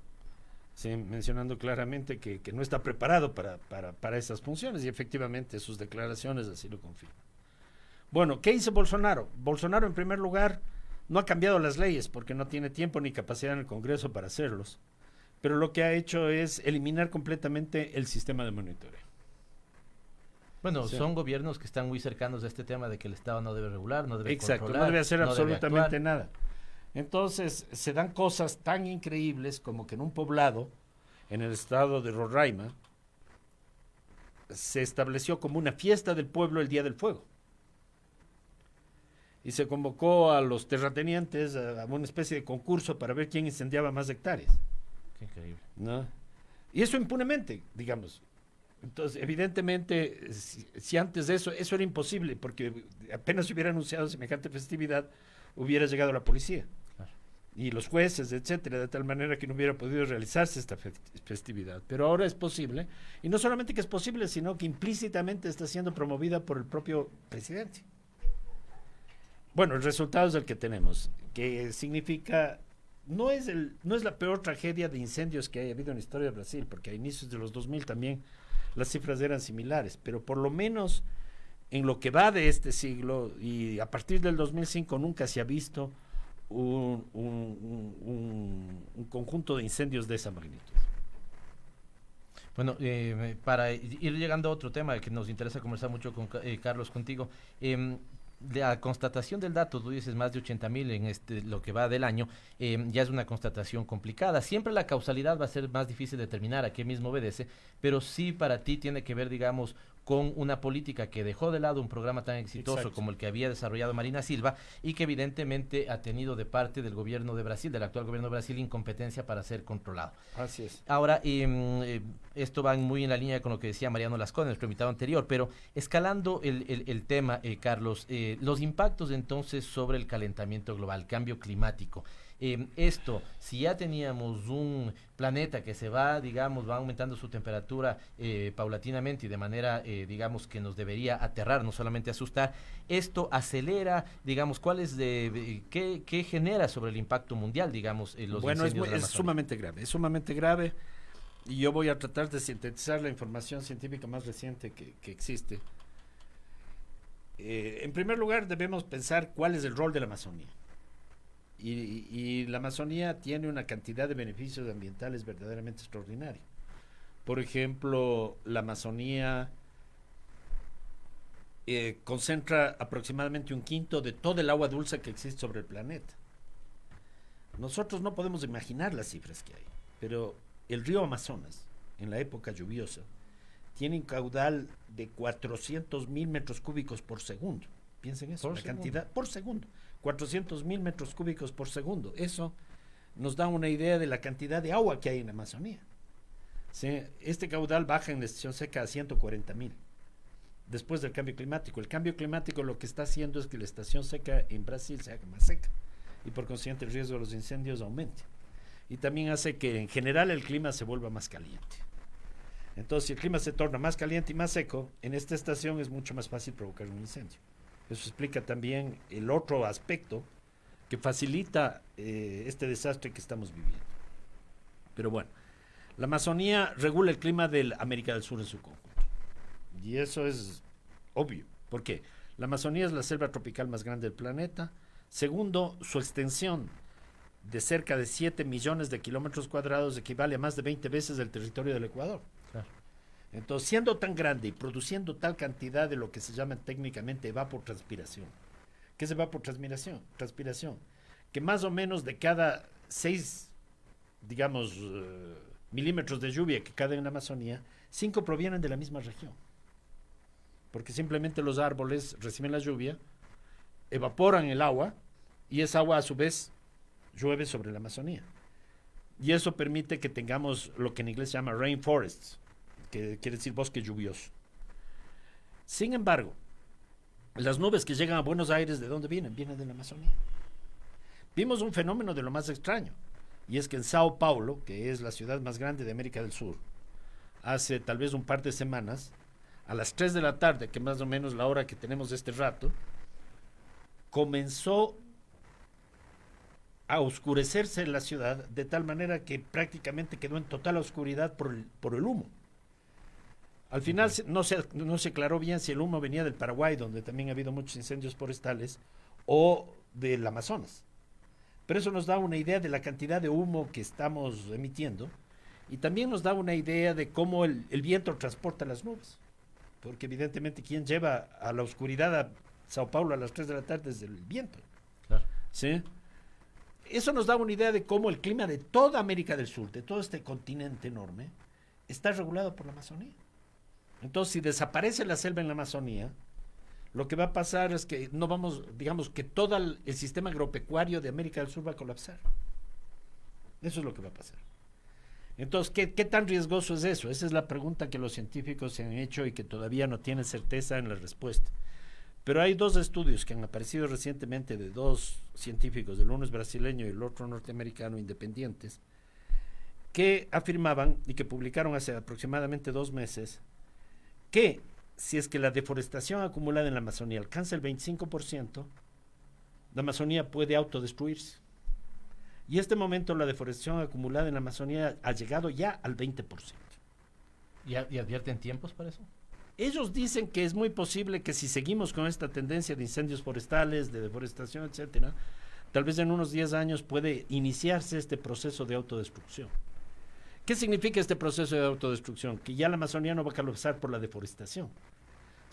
¿sí? Mencionando claramente que no está preparado para esas funciones, y efectivamente sus declaraciones así lo confirman. Bueno, ¿qué hizo Bolsonaro? Bolsonaro, en primer lugar, no ha cambiado las leyes porque no tiene tiempo ni capacidad en el Congreso para hacerlos, pero lo que ha hecho es eliminar completamente el sistema de monitoreo. Bueno, son gobiernos que están muy cercanos a este tema de que el Estado no debe regular, no debe controlar. Exacto, no debe hacer absolutamente nada. Entonces, se dan cosas tan increíbles como que en un poblado, en el estado de Roraima, se estableció como una fiesta del pueblo el Día del Fuego. Y se convocó a los terratenientes a una especie de concurso para ver quién incendiaba más hectáreas. Qué increíble. ¿No? Y eso impunemente, digamos. Entonces, evidentemente, si antes de eso era imposible, porque apenas se hubiera anunciado semejante festividad, hubiera llegado la policía. Claro. Y los jueces, etcétera, de tal manera que no hubiera podido realizarse esta festividad. Pero ahora es posible, y no solamente que es posible, sino que implícitamente está siendo promovida por el propio presidente. Bueno, el resultado es el que tenemos, que significa, no es la peor tragedia de incendios que haya habido en la historia de Brasil, porque a inicios de los 2000 también las cifras eran similares, pero por lo menos en lo que va de este siglo y a partir del 2005 nunca se ha visto un conjunto de incendios de esa magnitud. Bueno, para ir llegando a otro tema que nos interesa conversar mucho con Carlos, contigo, la constatación del dato, tú dices más de 80.000 en lo que va del año, ya es una constatación complicada. Siempre la causalidad va a ser más difícil de determinar a qué mismo obedece, pero sí para ti tiene que ver, digamos, con una política que dejó de lado un programa tan exitoso Exacto. como el que había desarrollado Marina Silva y que evidentemente ha tenido de parte del gobierno de Brasil, del actual gobierno de Brasil, incompetencia para ser controlado. Así es. Ahora, esto va muy en la línea con lo que decía Mariano Lascón, nuestro invitado anterior, pero escalando el tema, Carlos, los impactos entonces sobre el calentamiento global, cambio climático. Esto, si ya teníamos un planeta que se va, digamos, va aumentando su temperatura paulatinamente y de manera, digamos, que nos debería aterrar, no solamente asustar, esto acelera, digamos, ¿qué genera sobre el impacto mundial, digamos, los bueno, incendios de la es Amazonia? sumamente grave, y yo voy a tratar de sintetizar la información científica más reciente que existe. En primer lugar, debemos pensar cuál es el rol de la Amazonía. Y la Amazonía tiene una cantidad de beneficios ambientales verdaderamente extraordinaria. Por ejemplo, la Amazonía concentra aproximadamente 1/5 de todo el agua dulce que existe sobre el planeta. Nosotros no podemos imaginar las cifras que hay, pero el río Amazonas, en la época lluviosa, tiene un caudal de 400.000 metros cúbicos por segundo. Piensen eso, la cantidad por segundo. 400.000 metros cúbicos por segundo. Eso nos da una idea de la cantidad de agua que hay en la Amazonía. ¿Sí? Este caudal baja en la estación seca a 140.000 después del cambio climático. El cambio climático lo que está haciendo es que la estación seca en Brasil se haga más seca y por consiguiente el riesgo de los incendios aumente. Y también hace que en general el clima se vuelva más caliente. Entonces, si el clima se torna más caliente y más seco, en esta estación es mucho más fácil provocar un incendio. Eso explica también el otro aspecto que facilita este desastre que estamos viviendo. Pero bueno, la Amazonía regula el clima de América del Sur en su conjunto. Y eso es obvio. ¿Por qué? La Amazonía es la selva tropical más grande del planeta. Segundo, su extensión de cerca de 7 millones de kilómetros cuadrados equivale a más de 20 veces el territorio del Ecuador. Claro. Entonces, siendo tan grande y produciendo tal cantidad de lo que se llama técnicamente evapotranspiración. ¿Qué es evapotranspiración? Transpiración. Que más o menos de cada 6, digamos, milímetros de lluvia que caen en la Amazonía, 5 provienen de la misma región. Porque simplemente los árboles reciben la lluvia, evaporan el agua, y esa agua a su vez llueve sobre la Amazonía. Y eso permite que tengamos lo que en inglés se llama rainforests, que quiere decir bosque lluvioso. Sin embargo, las nubes que llegan a Buenos Aires, ¿de dónde vienen? Vienen de la Amazonía. Vimos un fenómeno de lo más extraño, y es que en Sao Paulo, que es la ciudad más grande de América del Sur, hace tal vez un par de semanas, a las 3 de la tarde, que más o menos la hora que tenemos de este rato, comenzó a oscurecerse la ciudad de tal manera que prácticamente quedó en total oscuridad por el humo. Al final no se aclaró bien si el humo venía del Paraguay, donde también ha habido muchos incendios forestales, o del Amazonas. Pero eso nos da una idea de la cantidad de humo que estamos emitiendo y también nos da una idea de cómo el viento transporta las nubes. Porque evidentemente quien lleva a la oscuridad a Sao Paulo a las 3 de la tarde es el viento. Claro. ¿Sí? Eso nos da una idea de cómo el clima de toda América del Sur, de todo este continente enorme, está regulado por la Amazonía. Entonces, si desaparece la selva en la Amazonía, lo que va a pasar es que no vamos, digamos que todo el sistema agropecuario de América del Sur va a colapsar. Eso es lo que va a pasar. Entonces, ¿qué tan riesgoso es eso? Esa es la pregunta que los científicos se han hecho y que todavía no tienen certeza en la respuesta. Pero hay 2 estudios que han aparecido recientemente de 2 científicos, el uno es brasileño y el otro norteamericano, independientes, que afirmaban y que publicaron hace aproximadamente 2 meses que si es que la deforestación acumulada en la Amazonía alcanza el 25%, la Amazonía puede autodestruirse. Y en este momento la deforestación acumulada en la Amazonía ha llegado ya al 20%. ¿Y advierten tiempos para eso? Ellos dicen que es muy posible que si seguimos con esta tendencia de incendios forestales, de deforestación, etcétera, tal vez en unos 10 años puede iniciarse este proceso de autodestrucción. ¿Qué significa este proceso de autodestrucción? Que ya la Amazonía no va a colapsar por la deforestación,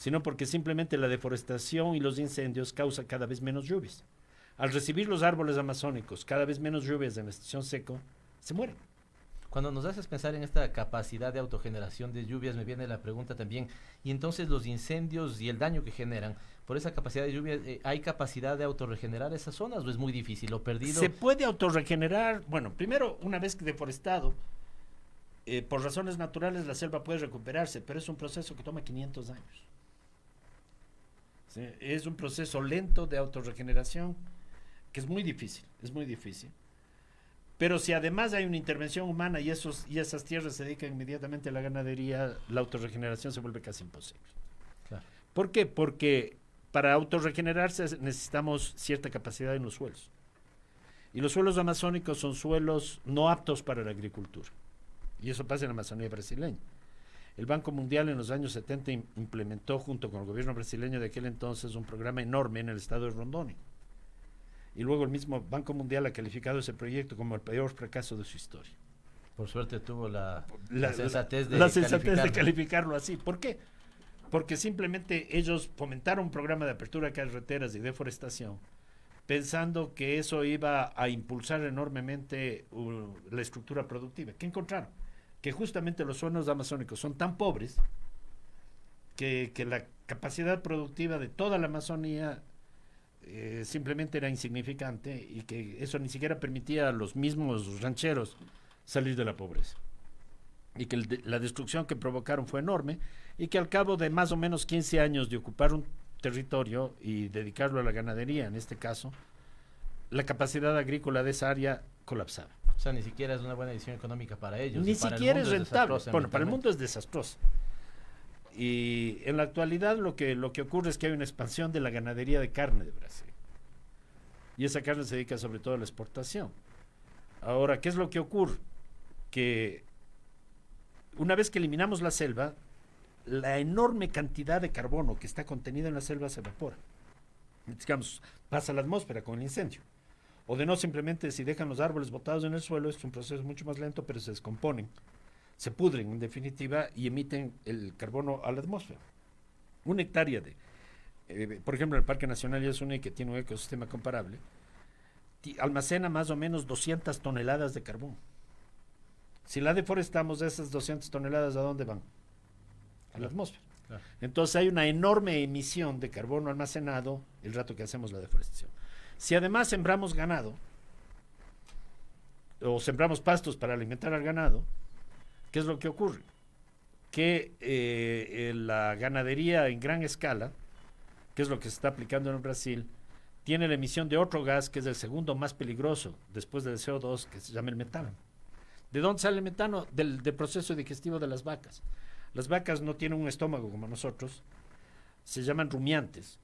sino porque simplemente la deforestación y los incendios causan cada vez menos lluvias. Al recibir los árboles amazónicos cada vez menos lluvias en la estación seco, se mueren. Cuando nos haces pensar en esta capacidad de autogeneración de lluvias, me viene la pregunta también, y entonces los incendios y el daño que generan, por esa capacidad de lluvia, ¿hay capacidad de autorregenerar esas zonas o es muy difícil o perdido? Se puede autorregenerar, bueno, primero, una vez que deforestado, por razones naturales la selva puede recuperarse, pero es un proceso que toma 500 años. ¿Sí? Es un proceso lento de autorregeneración que es muy difícil, Pero si además hay una intervención humana y esas tierras se dedican inmediatamente a la ganadería, la autorregeneración se vuelve casi imposible. Claro. ¿Por qué? Porque para autorregenerarse necesitamos cierta capacidad en los suelos. Y los suelos amazónicos son suelos no aptos para la agricultura. Y eso pasa en la Amazonía brasileña. El Banco Mundial en los años 70 implementó junto con el gobierno brasileño de aquel entonces un programa enorme en el estado de Rondônia. Y luego el mismo Banco Mundial ha calificado ese proyecto como el peor fracaso de su historia. Por suerte tuvo la sensatez de calificarlo así. ¿Por qué? Porque simplemente ellos fomentaron un programa de apertura de carreteras y deforestación, pensando que eso iba a impulsar enormemente la estructura productiva. ¿Qué encontraron? Que justamente los suelos amazónicos son tan pobres que la capacidad productiva de toda la Amazonía simplemente era insignificante y que eso ni siquiera permitía a los mismos rancheros salir de la pobreza. Y que la destrucción que provocaron fue enorme y que al cabo de más o menos 15 años de ocupar un territorio y dedicarlo a la ganadería, en este caso, la capacidad agrícola de esa área colapsaba. O sea, ni siquiera es una buena decisión económica para ellos. Ni siquiera es rentable. Bueno, para el mundo es desastroso. Y en la actualidad lo que ocurre es que hay una expansión de la ganadería de carne de Brasil. Y esa carne se dedica sobre todo a la exportación. Ahora, ¿qué es lo que ocurre? Que una vez que eliminamos la selva, la enorme cantidad de carbono que está contenida en la selva se evapora. Digamos, pasa a la atmósfera con el incendio. O de no, simplemente si dejan los árboles botados en el suelo, es un proceso mucho más lento, pero se descomponen, se pudren en definitiva y emiten el carbono a la atmósfera. Una hectárea por ejemplo, el Parque Nacional Yasuní, que tiene un ecosistema comparable, almacena más o menos 200 toneladas de carbón. Si la deforestamos, esas 200 toneladas, ¿a dónde van? A la atmósfera. Claro. Entonces hay una enorme emisión de carbono almacenado el rato que hacemos la deforestación. Si además sembramos ganado, o sembramos pastos para alimentar al ganado, ¿qué es lo que ocurre? Que la ganadería en gran escala, que es lo que se está aplicando en Brasil, tiene la emisión de otro gas que es el segundo más peligroso después del CO2, que se llama el metano. ¿De dónde sale el metano? Del proceso digestivo de las vacas. Las vacas no tienen un estómago como nosotros, se llaman rumiantes,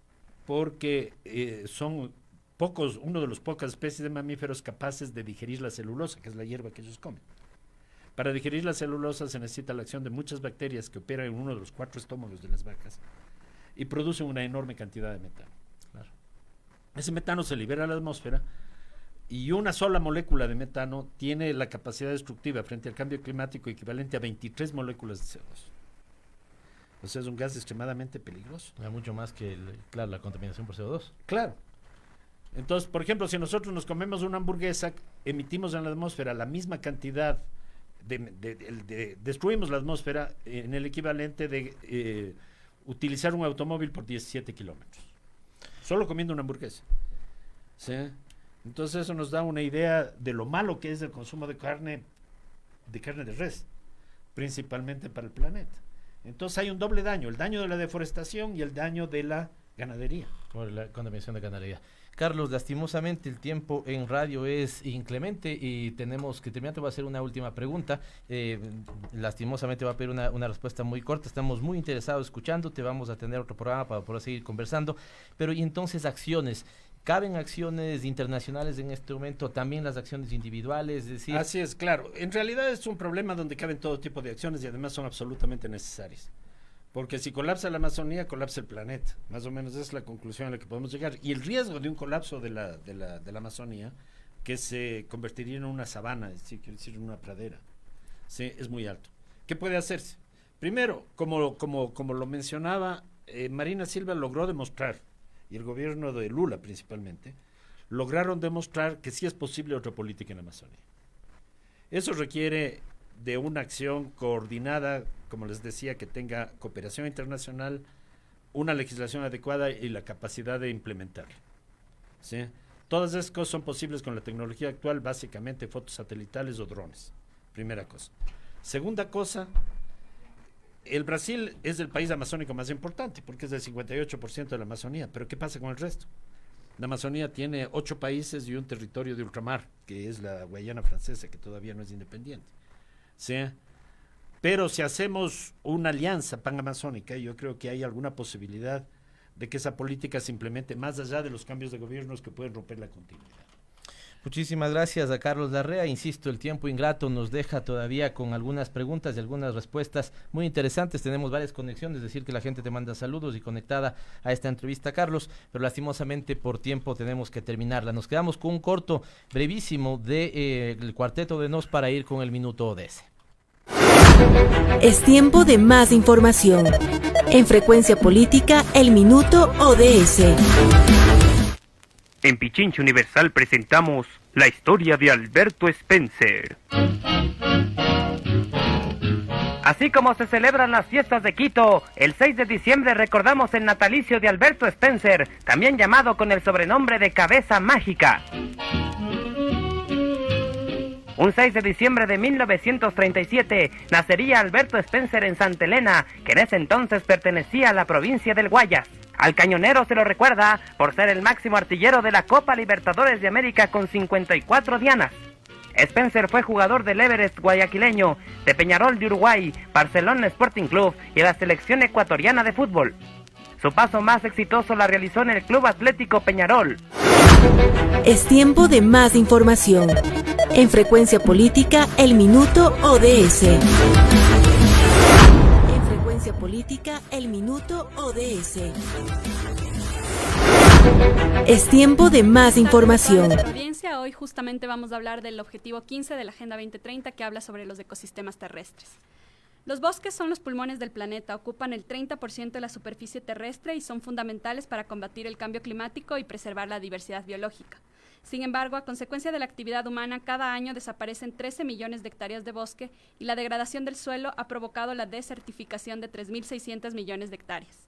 porque son uno de los pocas especies de mamíferos capaces de digerir la celulosa, que es la hierba que ellos comen. Para digerir la celulosa se necesita la acción de muchas bacterias que operan en uno de los 4 estómagos de las vacas y producen una enorme cantidad de metano. Claro. Ese metano se libera a la atmósfera y una sola molécula de metano tiene la capacidad destructiva frente al cambio climático equivalente a 23 moléculas de CO2. O sea, es un gas extremadamente peligroso. Mucho más que, la contaminación por CO2. Claro. Entonces, por ejemplo, si nosotros nos comemos una hamburguesa, emitimos en la atmósfera la misma cantidad destruimos la atmósfera en el equivalente de utilizar un automóvil por 17 kilómetros. Solo comiendo una hamburguesa. ¿Sí? Entonces eso nos da una idea de lo malo que es el consumo de carne de res, principalmente para el planeta. Entonces hay un doble daño, el daño de la deforestación y el daño de la ganadería. Por la contaminación de ganadería. Carlos, lastimosamente el tiempo en radio es inclemente y tenemos que terminar. Te voy a hacer una última pregunta. Lastimosamente va a pedir una respuesta muy corta. Estamos muy interesados escuchándote. Vamos a tener otro programa para poder seguir conversando. Pero y entonces acciones. ¿Caben acciones internacionales en este momento? ¿También las acciones individuales? Es decir, así es, claro. En realidad es un problema donde caben todo tipo de acciones y además son absolutamente necesarias. Porque si colapsa la Amazonía, colapsa el planeta. Más o menos esa es la conclusión a la que podemos llegar. Y el riesgo de un colapso de la Amazonía, que se convertiría en una sabana, es decir, en una pradera, ¿sí? Es muy alto. ¿Qué puede hacerse? Primero, como lo mencionaba, Marina Silva logró demostrar, y el gobierno de Lula principalmente, lograron demostrar que sí es posible otra política en la Amazonía. Eso requiere de una acción coordinada, como les decía, que tenga cooperación internacional, una legislación adecuada y la capacidad de implementarla. ¿Sí? Todas esas cosas son posibles con la tecnología actual, básicamente fotos satelitales o drones. Primera cosa. Segunda cosa, el Brasil es el país amazónico más importante, porque es del 58% de la Amazonía, pero ¿qué pasa con el resto? La Amazonía tiene 8 países y un territorio de ultramar, que es la Guayana Francesa, que todavía no es independiente. ¿Sí? Pero si hacemos una alianza panamazónica, yo creo que hay alguna posibilidad de que esa política se implemente más allá de los cambios de gobiernos que pueden romper la continuidad. Muchísimas gracias a Carlos Larrea. Insisto, el tiempo ingrato nos deja todavía con algunas preguntas y algunas respuestas muy interesantes. Tenemos varias conexiones, es decir, que la gente te manda saludos y conectada a esta entrevista, Carlos, pero lastimosamente por tiempo tenemos que terminarla. Nos quedamos con un corto, brevísimo, del Cuarteto de Nos para ir con el Minuto ODS. Es tiempo de más información. En Frecuencia Política, el Minuto ODS. En Pichincha Universal presentamos la historia de Alberto Spencer. Así como se celebran las fiestas de Quito, el 6 de diciembre recordamos el natalicio de Alberto Spencer, también llamado con el sobrenombre de Cabeza Mágica. Un 6 de diciembre de 1937 nacería Alberto Spencer en Santa Elena, que en ese entonces pertenecía a la provincia del Guayas. Al cañonero se lo recuerda por ser el máximo artillero de la Copa Libertadores de América con 54 dianas. Spencer fue jugador del Everest guayaquileño, de Peñarol de Uruguay, Barcelona Sporting Club y la selección ecuatoriana de fútbol. Su paso más exitoso la realizó en el Club Atlético Peñarol. Es tiempo de más información. En Frecuencia Política, el Minuto ODS. En Frecuencia Política, el Minuto ODS. Es tiempo de más información. Audiencia, hoy justamente vamos a hablar del objetivo 15 de la Agenda 2030, que habla sobre los ecosistemas terrestres. Los bosques son los pulmones del planeta, ocupan el 30% de la superficie terrestre y son fundamentales para combatir el cambio climático y preservar la diversidad biológica. Sin embargo, a consecuencia de la actividad humana, cada año desaparecen 13 millones de hectáreas de bosque y la degradación del suelo ha provocado la desertificación de 3.600 millones de hectáreas.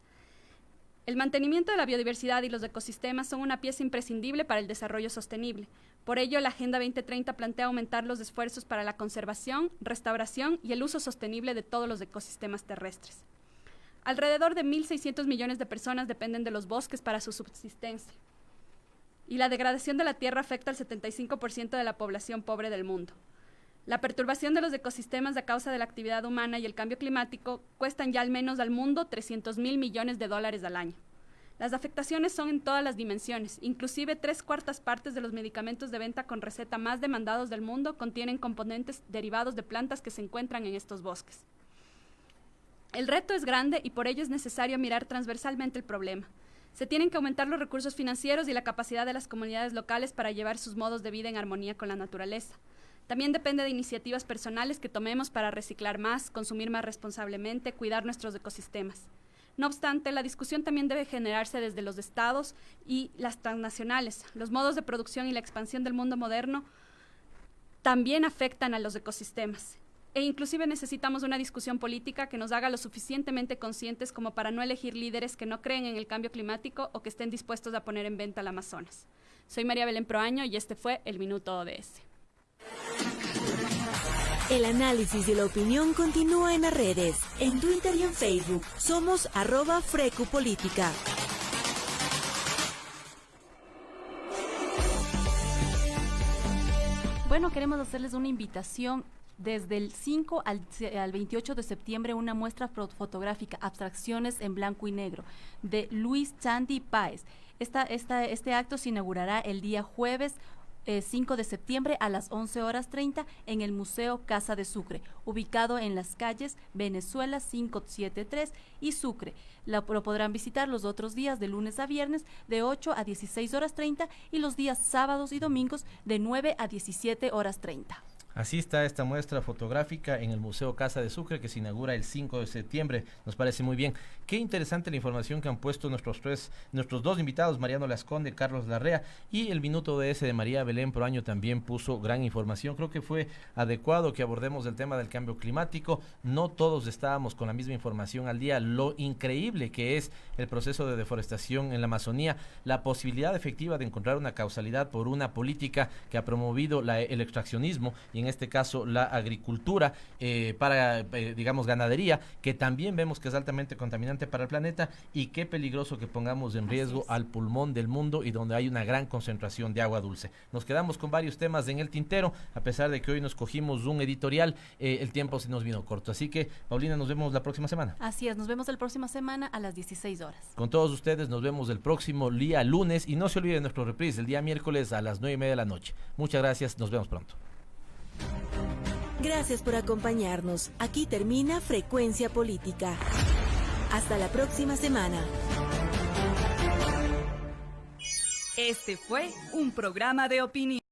El mantenimiento de la biodiversidad y los ecosistemas son una pieza imprescindible para el desarrollo sostenible. Por ello, la Agenda 2030 plantea aumentar los esfuerzos para la conservación, restauración y el uso sostenible de todos los ecosistemas terrestres. Alrededor de 1.600 millones de personas dependen de los bosques para su subsistencia. Y la degradación de la tierra afecta al 75% de la población pobre del mundo. La perturbación de los ecosistemas a causa de la actividad humana y el cambio climático cuestan ya al menos al mundo $300.000 millones al año. Las afectaciones son en todas las dimensiones, inclusive 3/4 partes de los medicamentos de venta con receta más demandados del mundo contienen componentes derivados de plantas que se encuentran en estos bosques. El reto es grande y por ello es necesario mirar transversalmente el problema. Se tienen que aumentar los recursos financieros y la capacidad de las comunidades locales para llevar sus modos de vida en armonía con la naturaleza. También depende de iniciativas personales que tomemos para reciclar más, consumir más responsablemente, cuidar nuestros ecosistemas. No obstante, la discusión también debe generarse desde los estados y las transnacionales. Los modos de producción y la expansión del mundo moderno también afectan a los ecosistemas. E inclusive necesitamos una discusión política que nos haga lo suficientemente conscientes como para no elegir líderes que no creen en el cambio climático o que estén dispuestos a poner en venta al Amazonas. Soy María Belén Proaño y este fue el Minuto ODS. El análisis y la opinión continúa en las redes, en Twitter y en Facebook. Somos @FrecuPolítica. Bueno, queremos hacerles una invitación. Desde el 5 al 28 de septiembre, una muestra fotográfica, Abstracciones en Blanco y Negro, de Luis Chandy Páez. Este acto se inaugurará el día jueves 5 de septiembre a las 11:30 en el Museo Casa de Sucre, ubicado en las calles Venezuela 573 y Sucre. Lo podrán visitar los otros días de lunes a viernes de 8 a 16:30 y los días sábados y domingos de 9 a 17:30. Así está esta muestra fotográfica en el Museo Casa de Sucre, que se inaugura el 5 de septiembre. Nos parece muy bien. Qué interesante la información que han puesto nuestros dos invitados, Mariano Lasconde, Carlos Larrea, y el Minuto DS de María Belén Proaño también puso gran información. Creo que fue adecuado que abordemos el tema del cambio climático. No todos estábamos con la misma información al día. Lo increíble que es el proceso de deforestación en la Amazonía, la posibilidad efectiva de encontrar una causalidad por una política que ha promovido el extraccionismo y en este caso la agricultura para, digamos, ganadería, que también vemos que es altamente contaminante para el planeta, y qué peligroso que pongamos en riesgo al pulmón del mundo y donde hay una gran concentración de agua dulce. Nos quedamos con varios temas en el tintero, a pesar de que hoy nos cogimos un editorial, el tiempo se nos vino corto. Así que, Paulina, nos vemos la próxima semana. Así es, nos vemos la próxima semana a las 16 horas. Con todos ustedes nos vemos el próximo día lunes, y no se olviden nuestro reprise el día miércoles a las 9:30 de la noche. Muchas gracias, nos vemos pronto. Gracias por acompañarnos. Aquí termina Frecuencia Política. Hasta la próxima semana. Este fue un programa de opinión.